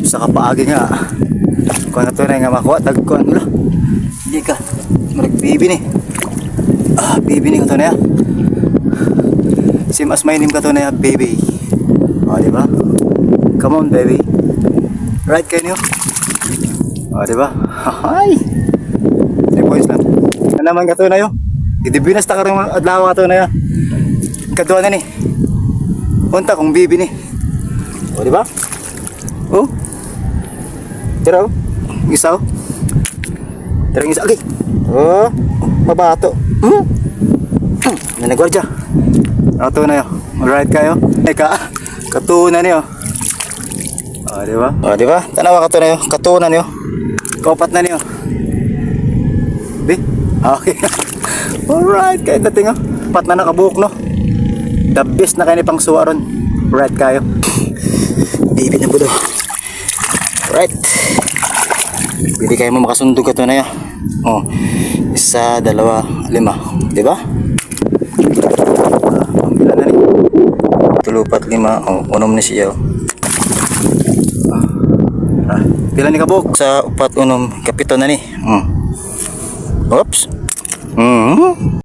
sa kapaagi nga kung ano to na nga makuha tagkuhan mo lang hindi ka bibi ni bibi ni ka to na ya same as my name ka to na ya baby diba come on baby right kayo niyo diba hay 3 points lang ano naman ka to na yo idibinas ta ka rin adlaw ka to na ya kadua na ni punta kung bibi ni diba tira isaw tira isa okay mabato nanagwardya ito na yun alright kayo katunan niyo diba diba tanawa ka to na yun katunan niyo kaupat na niyo di okay alright kayo dating pat na nakabuhok no the best na kayo ni pang suwaron right kayo baby na budo right pwede kayo mo makasundog ka to na yan 1, 2, 5 diba ilan na ni 3, 4, 5 unom na siya pila ni kabuk sa 4, 6 kapito na ni oops